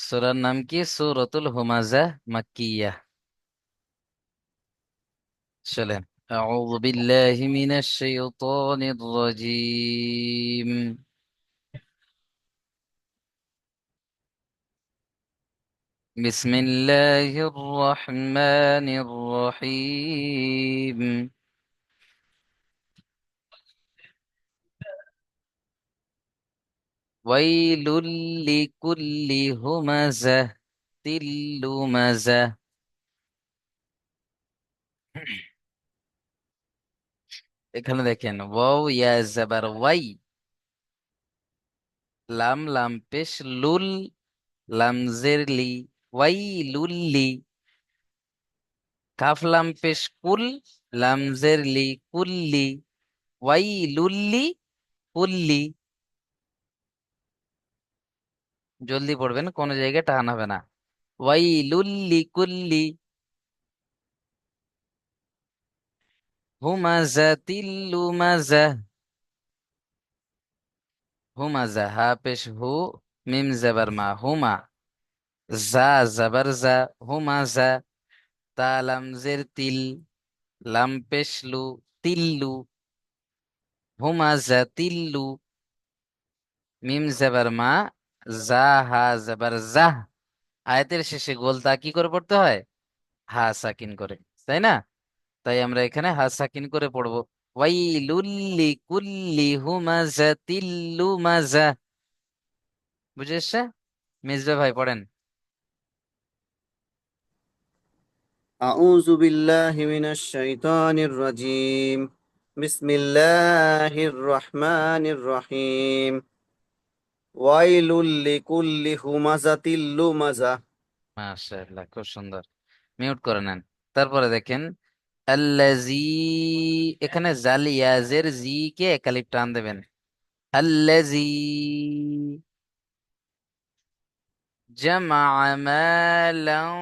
সূরার নাম কি? সূরাতুল হুমাযা, মাক্কিয়া। চলেন। আউযু বিল্লাহি মিনাশ শাইতানির রাজীম। বিসমিল্লাহির রহমানির রহিম। ওয়াইলুল লিকুল্লি হুমাযাতিল লুমাযা। এখানে দেখেন, ওয়াও ইয়া জাবার ওয়াই, লাম লাম পেশ লুল, লাম জের লি, ওয়াই লুল্লি। কাফ লাম পেশ কুল, লাম জের লি কুল্লি, ওয়াই লুল্লি কুল্লি। জলদি পড়বেন, কোনো জায়গায় টান হবে না। ওয়াই লুল্লি কুল্লি হুমাজা তিল্লু মাজা। হুমাজা হা পেশ হু, মিম জাবার মা হুমা, জা জাবার জা, হুমাজা। তা লাম জের তিল, লাম পেশ লু, তিল্লু, হুমাজা তিল্লু। মিম জাবার মা, জা হা জাবার জাহ। আয়াতের শেষে গোলতা কি করে পড়তে হয়? হা সাকিন করে, তাই না? তাই আমরা এখানে হা সাকিন করে পড়বো। ওয়াইলুল লিকুল্লি হুমাযাতিল লুমাযা। বুঝে এসছে? মিসবা ভাই পড়েন। أعوذ بالله من الشيطان الرجيم. بسم الله الرحمن الرحيم. ويل لكل همزة لمزة. মাশাআল্লাহ, খুব সুন্দর। মিউট করে নেন। তারপরে দেখেন, আল্লাজি। এখানে জালিয়াজের জি কে একালিপ টান দেবেন। আল্লাজি জামা মালান।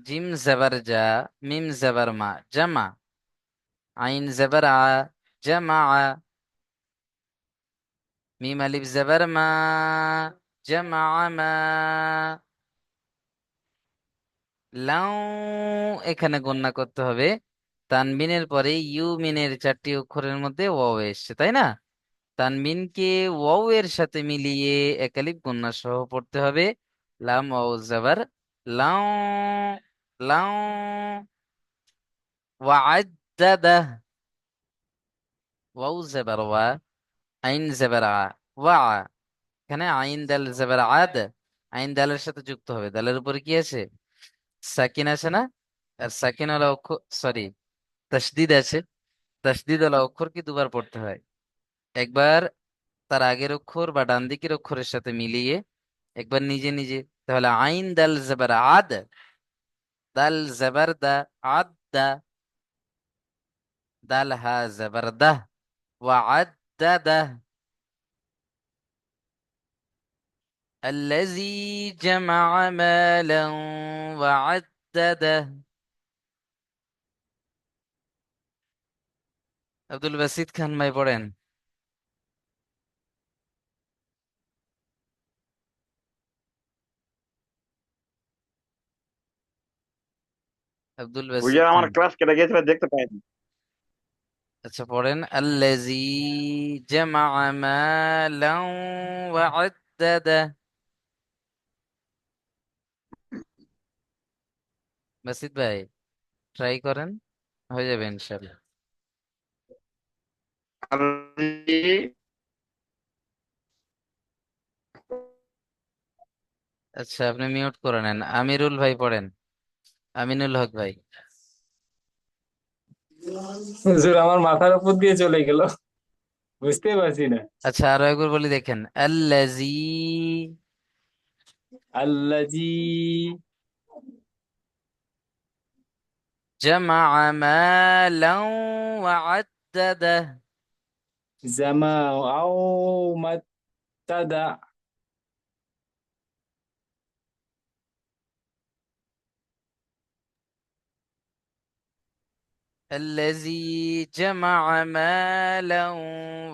জিম জবর জা, মিম জবর মা, জামা। আইন জবর আ, জামা। মিম আলিফ জবর মা, জামা মা। লাউ, এখানে গণনা করতে হবে। তানবিনের পরে ইউ মিনের চারটি অক্ষরের মধ্যে ওয়াও এসছে, তাই না? তানবিনকে ওয়াও এর সাথে মিলিয়ে একালিপ গণনা সহ পড়তে হবে। লাম ওয়াও জবর লাউ, লাউ। ওয়া'আদ্দাদা, ওয়াও জবর ওয়া, আইন জবর আ, ওয়া। এখানে আইন দাল জবর আদ, আইন দালের সাথে যুক্ত হবে। দালের উপরে কি আছে? সাকিন আছে না? আর সাকিন ওয়ালা অক্ষর, সরি, তাসদিদ আছে। তাসদিদ ওয়ালা অক্ষরকে দুবার পড়তে হয়। একবার তার আগের অক্ষর বা ডান দিকের অক্ষরের সাথে মিলিয়ে, একবার নিজে নিজে। তাহলে আইন দাল জবর আদ, দাল জবর দা, আদ দা। দাল হা জবর দাহ, ওয়া আদ দা। الذي جمع مالا وعدده। আব্দুল বাসিত খান ভাই পড়েন। আব্দুল বাসিত হুইয়া আমার খান। ক্লাস কেটে গিয়েছিল, দেখতে পাইনি। আচ্ছা পড়েন, আল্লাজি জামা মালান ওয়া'আদ্দাদা। বাসিত ভাই, ট্রাই করেন, হয়ে যাবে ইনশাআল্লাহ। আল্লাযী আচ্ছা, আপনি মিউট করে নেন। আমিরুল ভাই পড়েন। আমিনুল হক ভাই। হুজুর আমার মাথার উপর দিয়ে চলে গেল, বুঝতে পারছি না। আচ্ছা, আরো একবার বলি, দেখেন, আল্লাজি আল্লাজি জামা মালান ওয়া'আদ্দাদা। জামা আও মাত্তাদা। الذي جمع مالا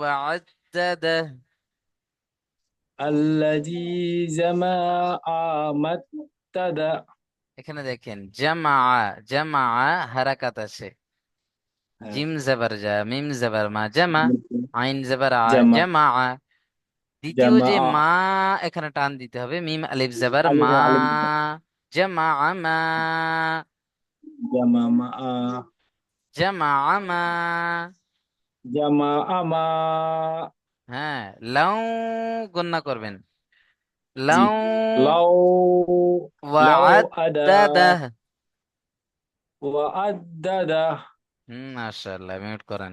وعدده। আল্লাযী জামাআ মাত্তাদা। এখানে দেখেন জামা, জামা হারাকাত আছে, হ্যাঁ, জিম জবর যা, মিম জবর মা, জামা, আইন জবর আ, জামা জামা। দ্বিতীয় যে জামাআ মা, এখানে টান দিতে হবে, মিম আলিফ জবর মা, আলিফ আলিফ জামা মা, জামাআ জামা মা। জামাআ মা। হ্যাঁ, লাউ গন্না করবেন, জি। লাউ লাউ লাউ আদা ওয়াদাদাহ। ওয়া আদাদা। মাশাআল্লাহ, মিউট করেন।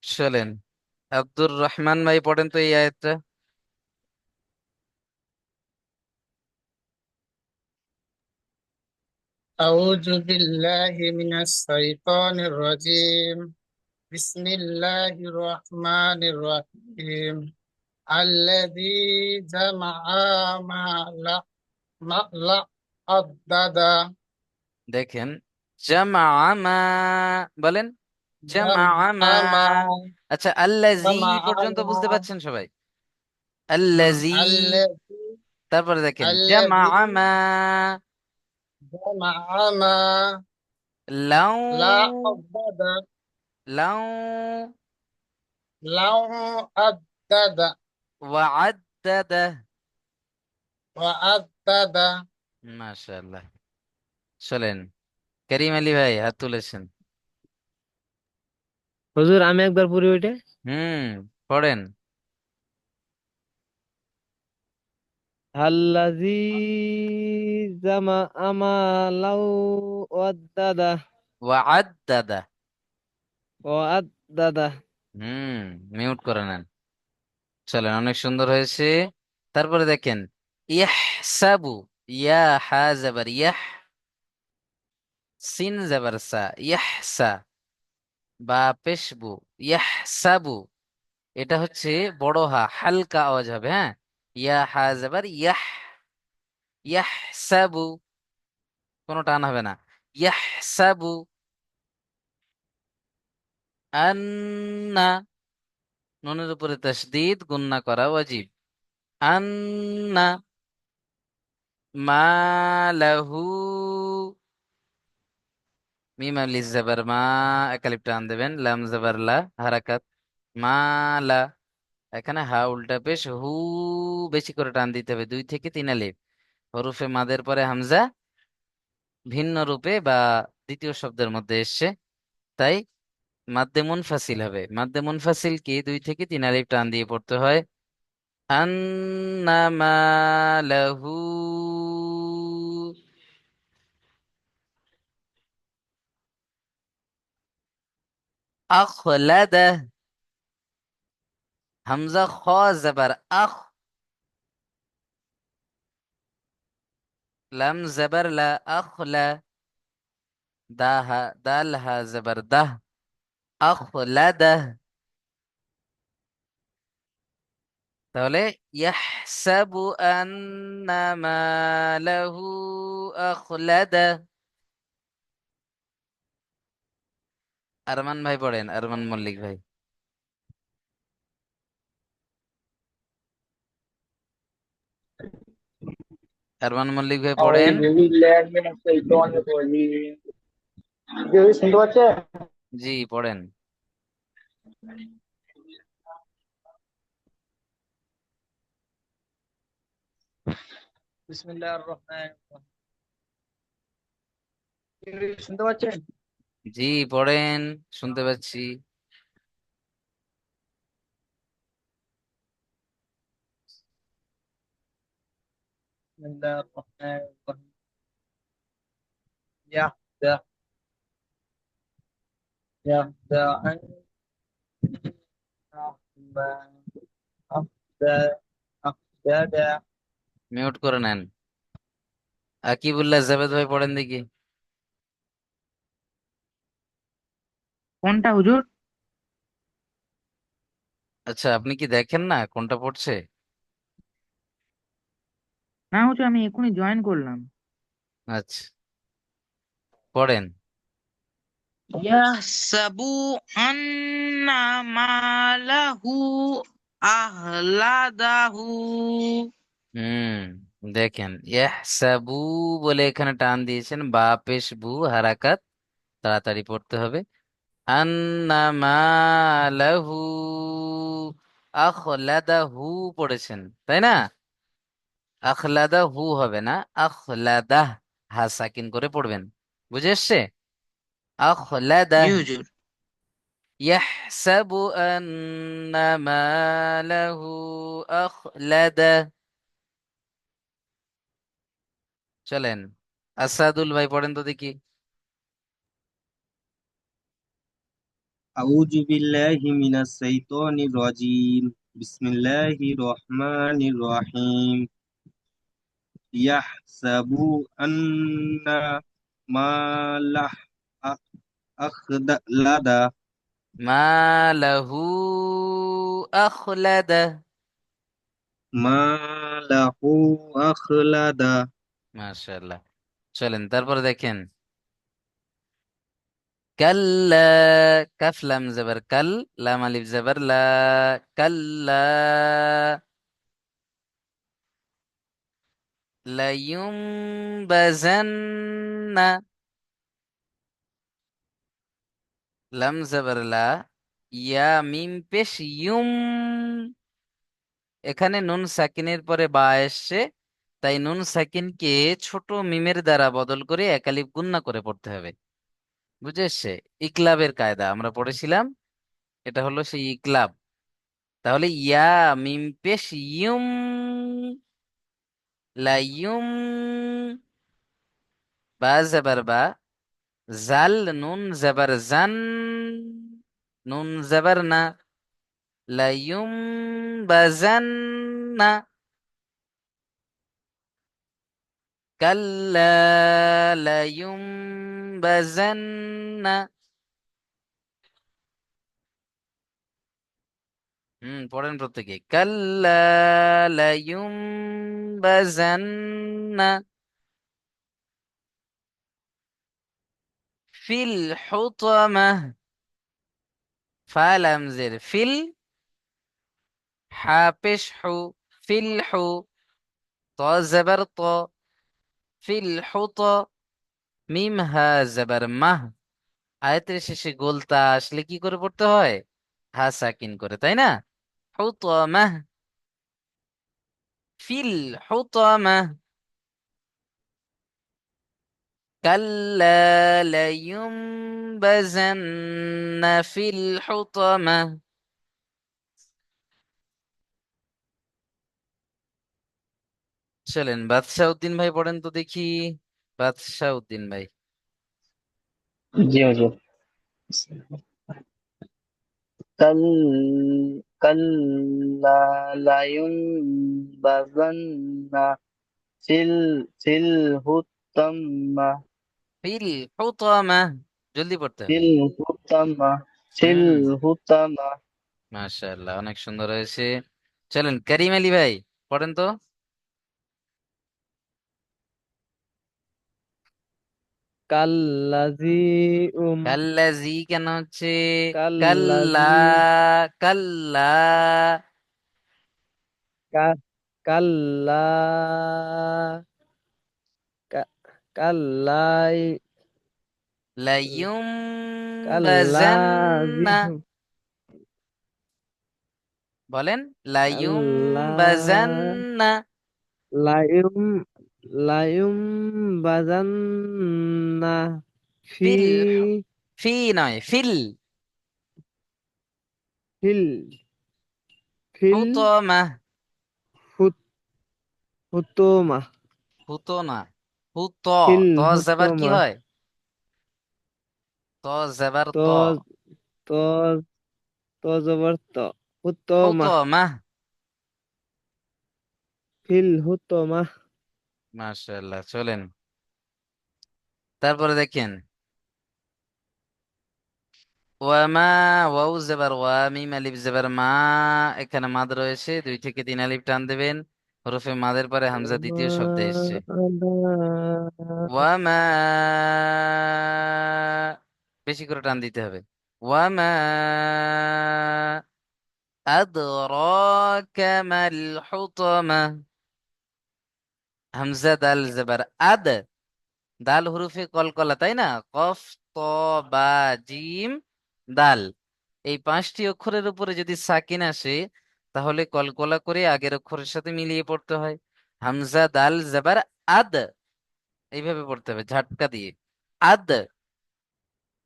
চলেন, আব্দুর রহমান ভাই পড়েন তো এই আয়াতটা। أعوذ بالله من الشيطان الرجيم بسم الله الرحمن الرحيم الذي جمع مالا مالا عددا দেখেন, জামা মা, বলেন জামা মা। جمع ما আচ্ছা, আল্লাজি جمع পর্যন্ত বুঝতে ما পারছেন সবাই? আল্লাজি। الذي তারপরে দেখেন জামা الذي মা, جمع ما লাউ, لا عددا লাউ لو عددا ওয়াদাদা। وعددا মাশাআল্লাহ। চলেন, করিম আলী ভাই হাত তুলেছেন। হুজুর আমি একবার পড়ি ওইটা। হুম, পড়েন। আল্লাযী জামা আমালাউ ওয়াদ্দাদা ওয়াদাদা। ওয়াদ্দাদা। হুম, মিউট করে নেন। চলেন, অনেক সুন্দর হয়েছে। তারপরে দেখেন, ইয়াহসাবু, ইয়া হা জবর ইয়াহ, সিন জবর সা, ইয়াহসা, বা পেশবু, ইয়াহসাবু। এটা হচ্ছে বড় হা, হালকা আওয়াজ হবে। হ্যাঁ, ইয়া হা জবর ইয়াহ, ইয়াহসাবু, কোনো টান হবে না। ইয়াহসাবু আন্না, নুনের উপরে তাসদীদ, গুন্না করা ওয়াজিব। আন্না মালাহু, মিম আলিফ জবর মা, একালিপ টান দেবেন, লাম জবর লা, হারাকাত, মালা। এখানে হা উল্টা পেশ, হু বেশি করে টান দিতে হবে, 2 থেকে 3 আলিফ। হরুফে মাদের পরে হামজা ভিন্ন রূপে বা দ্বিতীয় শব্দের মধ্যে এসছে, তাই মাদ্দে মুনফাসিল হবে। মাদ্দে মুনফাসিল কি 2 থেকে 3 আলিফ টান দিয়ে পড়তে হয়। আন্নামা লাহু আখলাদা, হামজা খ জবর আখ, লাম জবর লা, আখলা, দাহা দাল হা জবর দাহ, আখলাদা। তাহলে ইয়াহসাবু আন্নামা লাহু আখলাদা। আরমান ভাই পড়েন, আরমান মল্লিক ভাই। আরমান মল্লিক ভাই পড়েন। আউযু বিল্লাহি মিনাশ শাইতানির রাজীম। জি, শুনতে পাচ্ছেন? জি, পড়েন। বিসমিল্লাহির রহমানির রহিম। শুনতে পাচ্ছেন? জি, পড়েন, শুনতে পাচ্ছি। বিসমিল্লাহির রহমানির রহিম। ইয়াহদা ইয়াহদা আন আহবা আহদা আহদাদা। মিউট করে নেন। আকিবুল্লাহ জাভেদ ভাই পড়েন দেখি। কোনটা হুজুর? আচ্ছা, আপনি কি দেখেন না কোনটা পড়ছে? না হুজুর, আমি এখনই জয়েন করলাম। আচ্ছা, পড়েন। ইয়াহসাবু আন্না মালাহু আহলাদাহু। হুম, দেখেন ইহসাবু বলে এখানে টান দিয়েছেন, বা পেশ বু হারাকাত, তাড়াতাড়ি পড়তে হবে। আন্নামা লাহু আখলাদাহু পড়েছেন, তাই না? আখলাদাহু হবে না, আখলাদাহ, হা সাকিন করে পড়বেন। বুঝে এসছে? আখলাদাহ। জি হুজুর। ইয়াহসাবু আন্নামা লাহু আখলাদাহ। চলেন, আসাদুল ভাই পড়েন তো দেখি। أعوذ بالله من الشيطان الرجيم بسم الله الرحمن الرحيم يحسب أن ماله أخلد মা লাহু আখলাদা। ماله أخلد মাশাআল্লাহ। চলেন তারপরে দেখেন, কাল্লা, কাফ লাম জবর কাল, লাম আলিফ জবর লা, কাল্লা, লায়ুমবাজান্না, লাম জবর লা, ইয়া মিম পেশ ইউম, এখানে নুন সাকিনের পরে বা এসছে, তাই নুন সাকিনকে ছোট মিমের দ্বারা বদল করে একালিফ গুন্না করে পড়তে হবে। বুঝে এসছে? ইকলাবের কায়দা আমরা পড়েছিলাম, এটা হলো সেই ইকলাব। তাহলে ইয়া মিম পেশ ইউম, লাইয়ুম, বা জবর বা, জাল নুন জবর জান, নুন জবর না, লাইয়ুম বাজান না, কাল্লা লাইয়ুম বাজান না। পড়েন প্রত্যেকে, কাল্লা লাইয়ুম বাজান না, ফিল হুতামাহ, ফালাম জের ফিল, হা পেশ হু, ফিল হু, ত জবর ত, ফিল হুত, মিম হা জবর মাহ। আয়াতের শেষে গোলতা আসলে কি করে পড়তে হয়? হা সাকিন করে, তাই না? হুতামাহ, ফিল হুতামাহ, কাল্লা লায়ুমবাজান্না ফিল হুতামাহ। চলেন বাদশাহ উদ্দিন ভাই পড়েন তো দেখি। বাদশাহ উদ্দিন ভাই। জি হুজুর। কাল কাল্লা লায়ুনবাযান্না ফিল ফিল হুত্তাম্মা ফিল হুতামাহ, জলদি পড়তে হবে। ফিল হুত্তাম্মা ফিল হুম, হুত্তাম্মা মাশাআল্লাহ, অনেক সুন্দর হয়েছে। চলেন করিম আলী ভাই পড়েন তো। কাল্লাজি উম কাল্লাজি কেন হচ্ছে? কাল্লা, কাল্লাজি কাল্লা, কা- কাল্লা কা- কাল্লাই লাইয়ুম কাল্লাজি বাজান্না, বলেন লাইয়ুম কাল্লা বাজান্না, লায়ুম লায়ুম বাজান্না ফি ফিল, ফি নয় ফিল, ফিল ফিল হুতমা, হুত হুতমা হুতো না, হুত, ফিল ত জেবার কি হুতমা হয়? ত জেবার তো ত, তো তো জবর তো হুতমা হুতমা। ফিল হুতমা মাশাআল্লাহ। চলেন তারপরে দেখেন, ওয়ামা, ওয়াউ জেবার ওয়া, মিম আলিফ জেবার মা, এখানে মাদ রয়েছে, 2 থেকে 3 আলিফ টান দেবেন। হরফে মাদের পরে হামজা দ্বিতীয় শব্দে এসছে। ওয়ামা, বেশি করে টান দিতে হবে। ওয়ামা আদরাকা মাল হুতামা। হামজা দাল জবর আদ, দাল হরফে কলকলা, তাই না? কফ, ত, বা, জিম, দাল, এই পাঁচটি অক্ষরের উপরে যদি সাকিন আসে তাহলে কলকলা করে আগের অক্ষরের সাথে মিলিয়ে পড়তে হয়। হামজা দাল জবর আদ, এইভাবে পড়তে হবে ঝাটকা দিয়ে। আদ।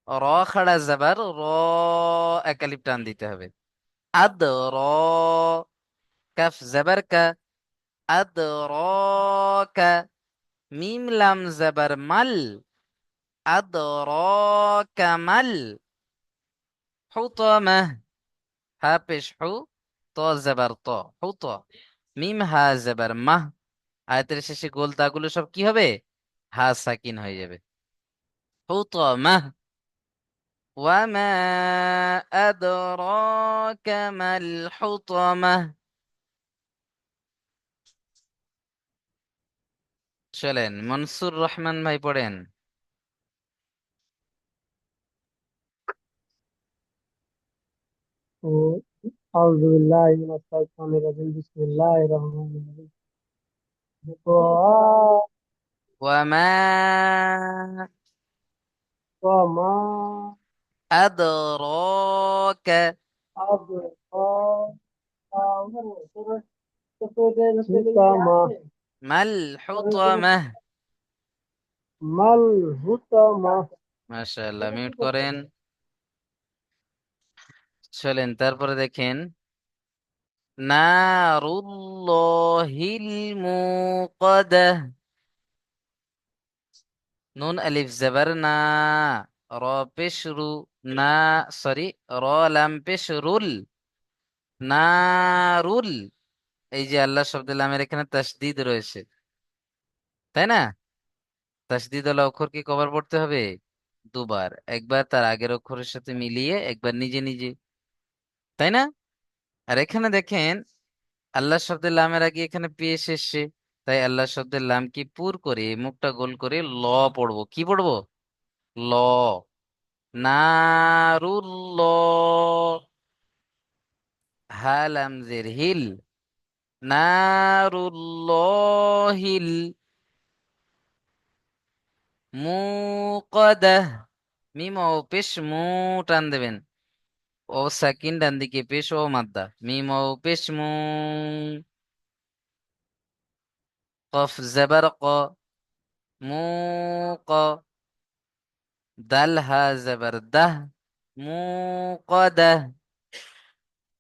র খাড়া জবর র, একালিপ টান দিতে হবে। আদ র। কাফ জবর কা, আদ র কা। মিম লাম জবর মাল, আদ র কামাল। হুতামা, হা পেশ হু, ত জবর ত, হুত। মিম হা জবর মাহ, আয়াতের শেষে গোল দাগুলো সব কি হবে? হা সাকিন হয়ে যাবে। হুতামা। ওয়ামা আদরাকা মাল হুতামা। চলেন মনসুর রহমান ভাই পড়েন। أعوذ بالله من الشيطان الرجيم بسم الله الرحمن الرحيم ওয়ামা وما আদরাকা أدراك ما মাল হুতামা। ما الحطمة মাশাআল্লাহ, মিউট করেন। চলেন তারপরে দেখেন, নারুল্লাহিল মুকাদ্দাহ। নুন আলিফ জবর না, র পেশ রু, না, সরি, র লাম পেশ রুল, নারুল। এই যে আল্লাহ শব্দ লামের এখানে তাসদিদ রয়েছে, তাই না? তাসদিদ ওয়ালা অক্ষর কি কবার পড়তে হবে? দুবার, একবার তার আগের অক্ষরের সাথে মিলিয়ে, একবার নিজে নিজে, তাই না? আর এখানে দেখেন আল্লাহ শব্দের লামের আগে এখানে পেশ এসছে, তাই আল্লাহ শব্দের লাম কি পুর করে মুখটা গোল করে ল পড়বো। কি পড়বো? ল। নারুল্লাহ, হা লাম জের হিল, নারুল্লাহিল মুকাদ্দাহ। মিম ও পেশ মু টান দেবেন, ও সাকিন ডান দিকে পেশ ও মাদ্দা, মিম ও পেশ মু। কফ জবর ক, মুক। দাল হা জবর দাহ, মুকাদ্দাহ।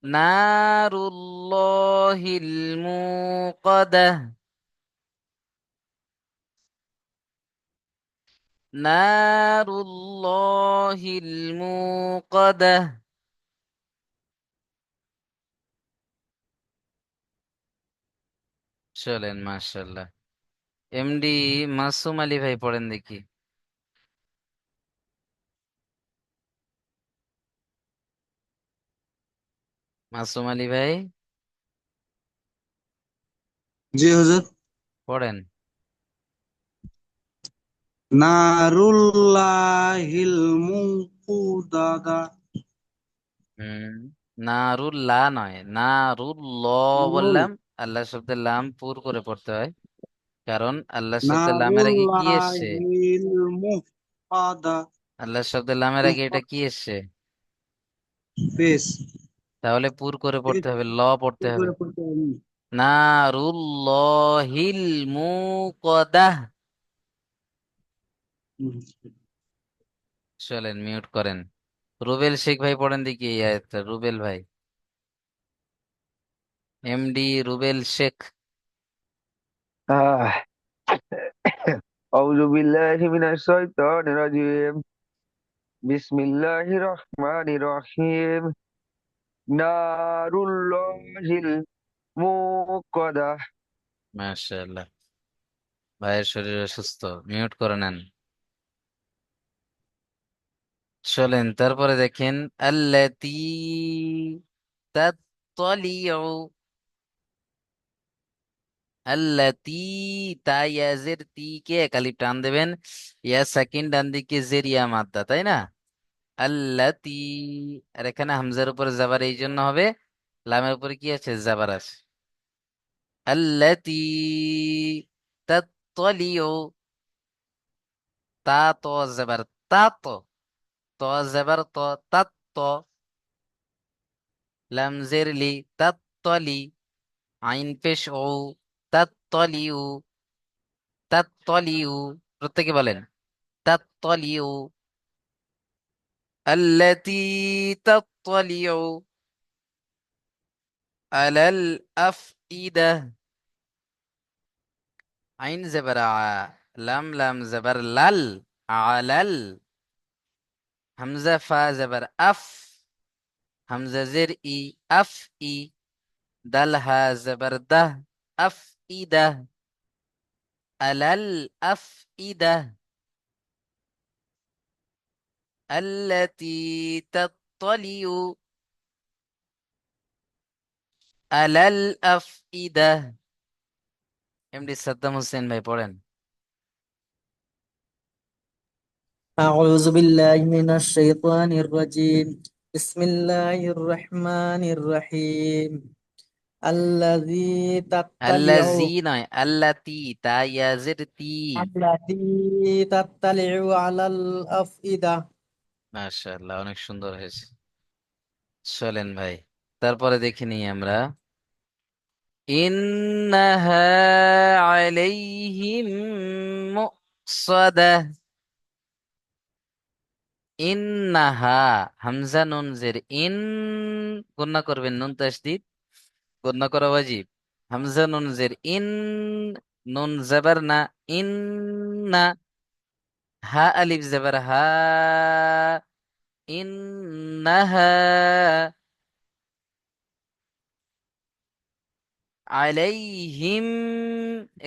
নারুল্লাহিল মুকাদ্দাহ, নারুল্লাহিল মুকাদ্দাহ। চলেন মাশাআল্লাহ। এমডি মাসুম আলী ভাই পড়েন দেখি। মাসুম আলী ভাই জি হুজুর। পড়েন। নারুল্লাহিল মুকুদাদা। হুম, নারুল্লাহ নয়, নারুল্লাহ নারুল বললাম। আল্লাহ শব্দের লাম পুর করে পড়তে হয়, কারণ আল্লাহ শব্দের লামের আগে কি এসছে? নারুল্লাহিল মুকাদা। আল্লাহ শব্দের লামের আগে এটা কি এসছে? বেশ। তাহলে পুর করে পড়তে হবে, ল পড়তে হবে। করে পড়তে হবে। নারুল্লাহিল মুকাদ্দাহ। হুম। চলেন মিউট করেন। রুবেল শেখ ভাই পড়েন দেখি এই আয়াতটা, রুবেল ভাই, এমডি রুবেল শেখ। آه. أعوذ بالله من الشيطان الرجيم بسم الله الرحمن الرحيم نار الله الموقدة মাশাআল্লাহ, ভাইয়ের শরীর অসুস্থ, মিউট করে নেন। চলেন তারপরে দেখেন, আল্লাতী তাত্তালিউ। আল্লাতী, তা ইয়াজের তি কে একালিপ টান দেবেন, ইয়া সাকিন ডান দিকে জের ইয়া মাদ্দা, তাই না? আল্লাতী। আর এখানে হামজার উপরে যাবার এই জন্য হবে লামের উপরে কি আছে? জাবার আছে। আল্লাতী তাত্তালিউ, তা তো জাবার তা তো, তো জাবার তো, তাত তো, লাম জের লি, তাত্তালি, আইন পেশ ও, তাত্তালিউ, তাত্তালিউ, প্রত্যেকে বলেন তাত্তালিউ, আল্লাতী তাত্তালিউ আলাল আফইদা, আইন জবর আ, লাম লাম জবর লাল, আলাল, হামজা ফা জবর আফ, হামজা জের ই, আফ ই, দাল হা জবর দাহ, আফ ইদা, আলাল আফ ইদা, আল্লাতী তাত্তালিউ আলাল আফ ইদা। এমডি সাদ্দাম হোসেন ভাই পড়েন। أعوذ بالله من الشيطان الرجيم بسم الله الرحمن الرحيم الذي تطلع আল্লাজি নয়, আল্লাতি, তা ইয়াজের তি। الذي تطلع على الأفئدة মাশাআল্লাহ, অনেক সুন্দর হয়েছে। চলেন ভাই, তারপরে দেখে নিই আমরা। ইন্নাহা আলাইহিম মুসাদা, ইন্নাহা, হামজা নুন জের ইন, গুণনা করবেন, নুন তাসদীদ, গুণনা করা ওয়াজিব। হামজা নুন জের ইন, নুন জবর না, ইন্না, হা আলিফ জবর হা, ইন্নাহা আলাইহিম,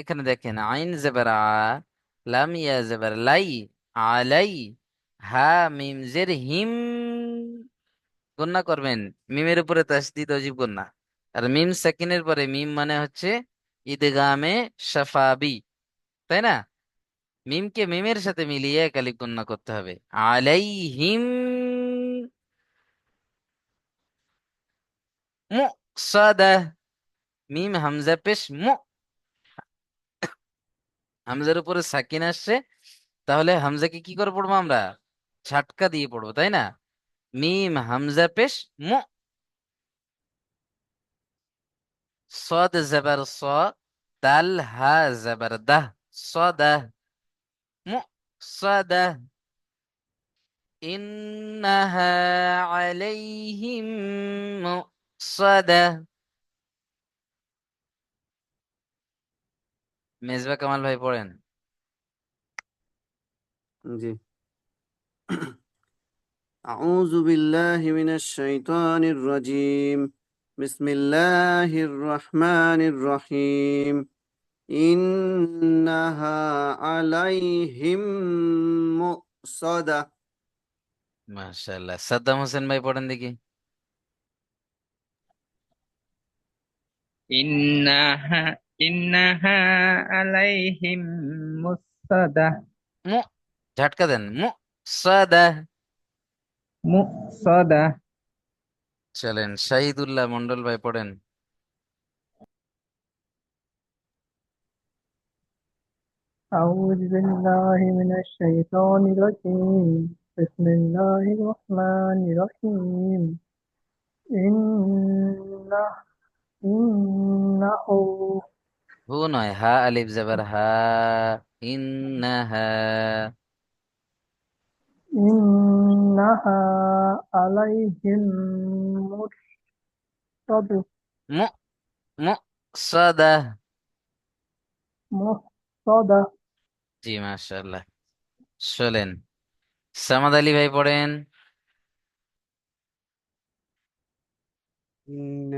এখানে দেখেন আইন জবর আ, লাম ইয়া জবর লাই, আলাই, হা মিম জের হিম, গুণনা করবেন, মিমের উপরে তাসদীদ ওয়াজিব গুণনা। আর মিম সাকিনের পরে মিম মানে হচ্ছে ইদগামে শাফাবি, তাই না? মিমকে মিমের সাথে মিলিয়ে এক আলিফ গুণনা করতে হবে। আলাইহিম মুসাদা, মিম হামজা পেশ মু, হামজার উপরে সাকিন আসছে, তাহলে হামজাকে কি করে পড়বো আমরা? ঝাটকা দিয়ে পড়বো, তাই না? মিম হামজা পেশ মু, সদ জবর স, দাল হা জবর দাহ, সদা, মু সদা, ইন্নাহা আলাইহিম মুসাদা। মেজবা কামাল ভাই পড়েন। জি। أعوذ بالله من الشيطان الرجيم بسم الله الرحمن الرحيم إنها عليهم مؤصدة মাশাআল্লাহ, সাদ্দাম হোসেন ভাই পড়েন দেখি। ইন্নাহা ইন্নাহা আলাইহিম মুসাদা মু, ঝাটকা দেন, মু সাদা। মুসাদা চলেন শাহিদুল্লাহ মন্ডল ভাই পড়েন। أعوذ بالله من الشيطان الرجيم بسم الله الرحمن الرحيم إنه إنه হু নয়, হা আলিফ জবর হা, ইন্নাহা, إنها عليهم مرصد মু, মু সাদা। مرصد জি মাশাআল্লাহ। চলেন সামাদ আলী ভাই পড়েন। إن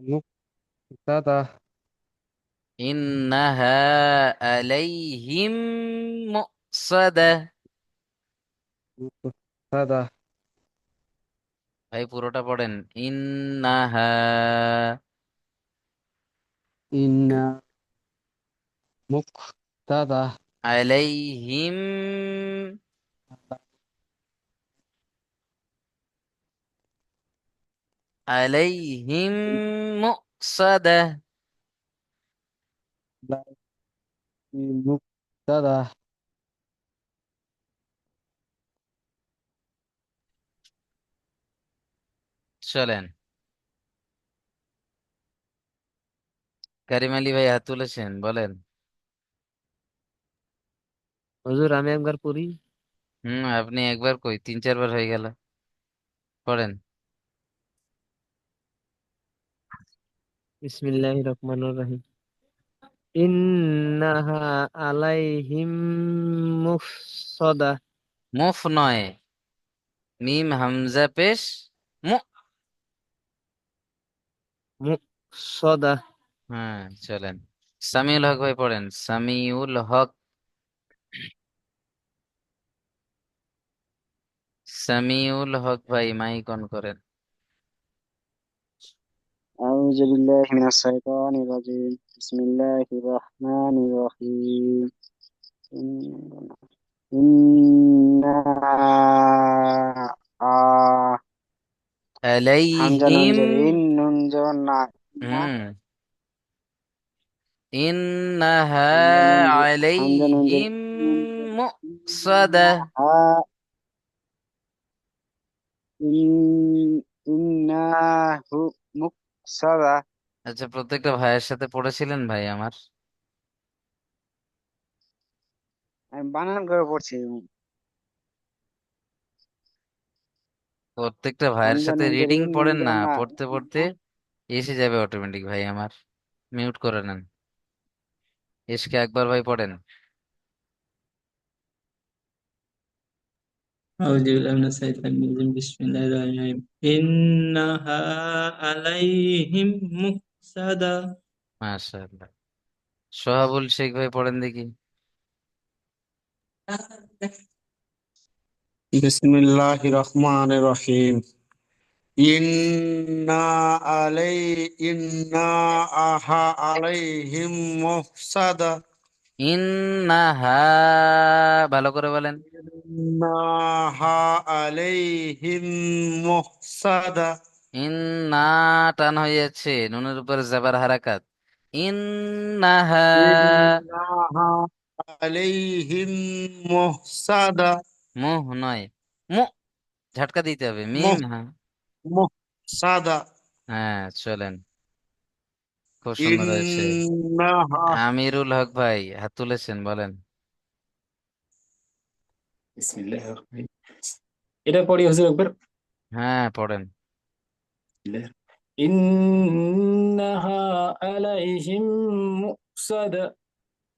مقتدى ইন্নাহা আলাইহিম মুসাদা। مقتدى ভাই পুরোটা পড়েন, ইন্নাহা إن مقتدى আলাইহিম আলাইহিম মুসাদা। মুক্তাদা। চলেন, কারিম আলী ভাই হাত তুলেছেন, বলেন। হুজুর আমি একবার পড়ি। আপনি একবার কই, 3-4 বার হয়ে গেল, পড়েন। বিসমিল্লাহির রহমানির রহিম। ইন্নাহা আলাইহিম মুফসাদা। মুফ নয়, মিম হামজা পেশ, মু। মুফসাদা। হ্যাঁ, চলেন। সামিউল হক ভাই পড়েন, সামিউল হক। সামিউল হক ভাই মাইক অন করেন। أعوذ بالله من الشيطان الرجيم بسم الله الرحمن الرحيم إنا হামজা নুন আলাইহিম। জের ইন নুন জের না ইন্না হুম ইন্নাহা হামজা নুন জের আলাইহিম ইন মুসাদা। ইন্না হা ইন্নাহু মুকসাদা। আচ্ছা, প্রত্যেকটা ভাইয়ের সাথে পড়েছিলেন ভাই আমার? আমি বানান করে পড়ছি। প্রত্যেকটা ভাইয়ের হামজা সাথে নুন জের রিডিং ইন নুন পড়েন জের না, না পড়তে পড়তে ইন্না। এসে যাবে অটোমেটিক ভাই আমার। মিউট করে নেন। এসকে একবার ভাই পড়েন। أعوذ بالله من الشيطان الرجيم بسم الله الرحمن الرحيم إنها عليهم مؤصدة মাশাআল্লাহ। সোহাবুল শেখ ভাই পড়েন দেখি। বিসমিল্লাহির রহমানির রহিম। ইন্না ইন্না আহা আলাইহিম মুফসাদা। ইন্নাহা, ভালো করে বলেন। ইন্নাহা আলাইহিম মুফসাদা। ইন্না, টান হয়ে যাচ্ছে, নুনের উপর জাবার হারাকাত। ইন্নাহা, ইন্নাহা আলাইহিম মুফসাদা। মুহ নয়, মু, ঝটকা দিতে হবে, মিম। হ্যাঁ, মুফসাদা। হ্যাঁ, চলেন, খুব সুন্দর হয়েছে। ইন্নাহা। আমিরুল হক ভাই হাত তুলেছেন, বলেন। বিসমিল্লাহির রহমানির রহিম। এটা পড়ি হুজুর একবার। হ্যাঁ, পড়েন। ইন্নাহা আলাইহিম মুসাদা।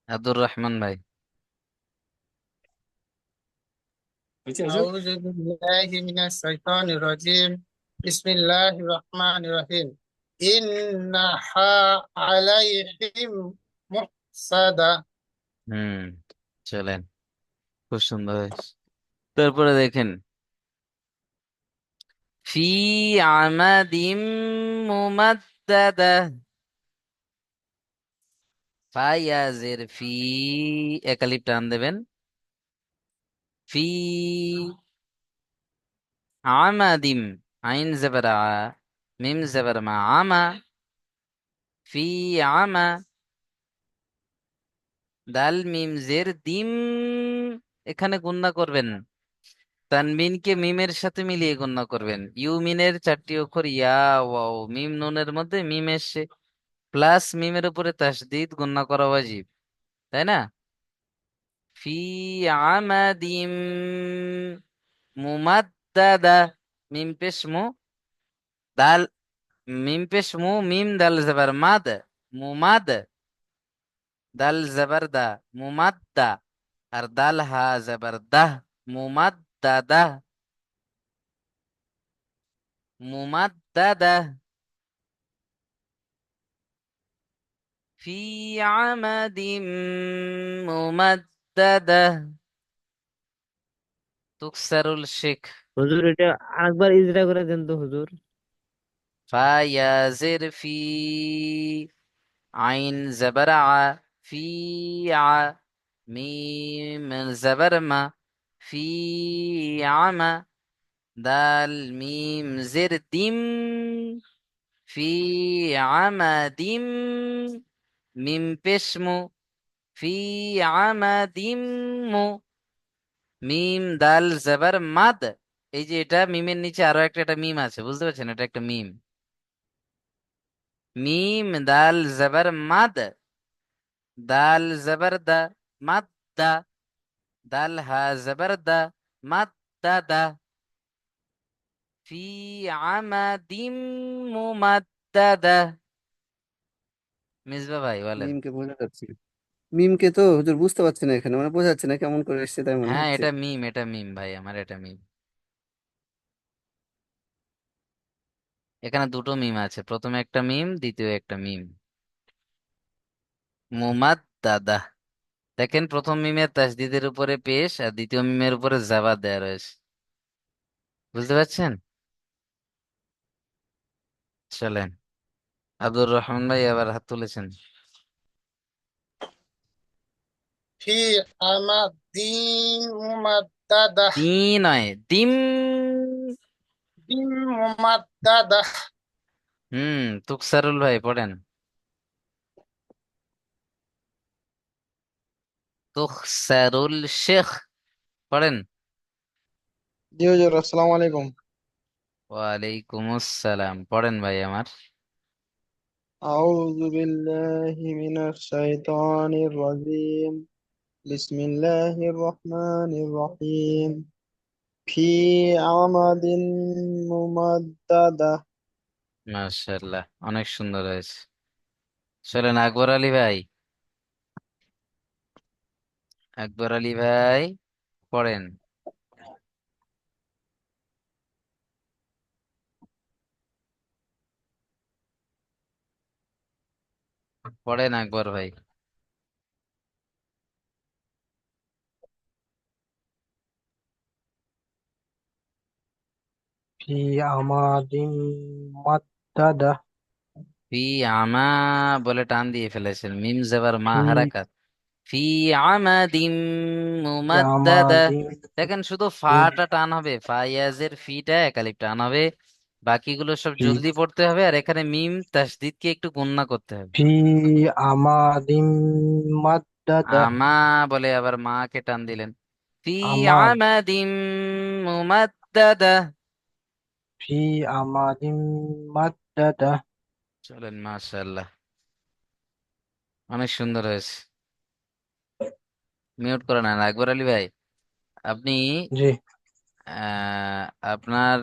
আব্দুর রহমান ভাই। বুঝছি হুজুর? أعوذ بالله من الشيطان الرجيم بسم الله الرحمن الرحيم إنها عليهم مؤصدة হুম, চলেন, খুব সুন্দর হয়েছে। তারপরে দেখেন, ফি আমাদিম মুমাদ্দাদা। ফায়াজের ফি, একালিপ টান দেবেন। ফি আমাদিম, আইন জবর আ, মিম জবর মা, আমা। ফি আমা, দাল মিম জের দিম, এখানে গুণনা করবেন। তানবিনকে মিমের সাথে মিলিয়ে গণ্য করবেন। ইউমিনের 4টি অক্ষর ইয়া ওয়াও মিম নুনের মধ্যে মিম এসে প্লাস মিমের উপরে তাসদিদ গণ্য করা ওয়াজিব, তাই না? ফি আমাদিম মুমাদ্দাদা, মিম পেশ মু, দাল, মিম পেশ মু, মিম দাল জবর মাদ, মুমাদ, দাল জবর দা, মুমাদ্দা। আর দাল হা জবর দাহ, মুমাদ্দাদা, মুমাদ্দাদা। في عمد ممددة تكسر الشك. হুজুর এটা একবার ইজরা করে দেন তো হুজুর। فيزر في عين زبر ع، في ع، ميم زبر ما، في عمى، دال ميم زر ديم، ফি আমাদিম, মিম পেশ মু, ফি আমাদিম মু, মিম দাল জবর মাদ। এই যে এটা মিমের নিচে আরো একটা মিম আছে, বুঝতে পারছেন? এটা একটা মিম। মিম দাল জবর মাদ, দাল জবর দা, মাদ দা, দাল হা জবর দা, মাদ দা দা, ফি আমাদিম মুমাদ্দাদা। মিসবা ভাই বলেন। মিমকে বোঝা যাচ্ছে না। মিমকে তো হুজুর বুঝতে পারছি না এখানে, মানে বোঝা যাচ্ছে না কেমন করে এসছে তাই মনে হ্যাঁ হচ্ছে। এটা মিম ভাই, আমার এটা মিম। এখানে দুটো মিম আছে, প্রথমে একটা মিম, দ্বিতীয় একটা মিম। মুমাদ্দাদা। দেখেন প্রথম মিমের তাসদিদের উপরে পেশ, আর দ্বিতীয় মিমের উপরে জাবা দেয়া রয়েছে। বুঝতে পারছেন? চলেন, আব্দুর রহমান ভাই আবার হাত তুলেছেন। ফি আমাদিন মুমাদ্দাদাহ। তি নয়, দিম। দিম মুমাদ্দাদাহ। তুকসারুল ভাই পড়েন। তুকসারুল শেখ পড়েন। জি হুজুর, আসসালামু আলাইকুম। ওয়ালাইকুম আসসালাম, পড়েন ভাই আমার। আউযু বিল্লাহি মিনাশ শাইতানির রাজিম। বিসমিল্লাহির রহমানির রহিম। ফি আমাদিন মুমাদ্দাদা। মাশাআল্লাহ, অনেক সুন্দর হয়েছে। চলেন আকবর আলী ভাই, আকবর আলী ভাই পড়েন। পড়েন আকবর ভাই। ফি আমাদিন মুমাদ্দাদা। ফি আমা বলে টান দিয়ে ফেলেছেন, মিম জবর মা ফি হারাকাত। ফি আমাদিম মুমাদ্দাদা। আমাদিন দেখেন শুধু ফাটা টান হবে, ফায়াজের ফিটা একালিপ টান হবে, বাকিগুলো সব ফি জলদি পড়তে হবে। আর এখানে মিম তাসদিদকে একটু গুণনা করতে হবে। ফি আমাদিন মুমাদ্দাদা। আমা বলে আবার মাকে টান দিলেন। ফি আমাদ আমাদিম মুমাদ্দাদা। ফি আমাদিন মুমাদ্দাদা। চলেন, মাশাআল্লাহ, অনেক সুন্দর হয়েছে। মিউট করে নেন আকবর আলী ভাই। আপনি জি। আপনার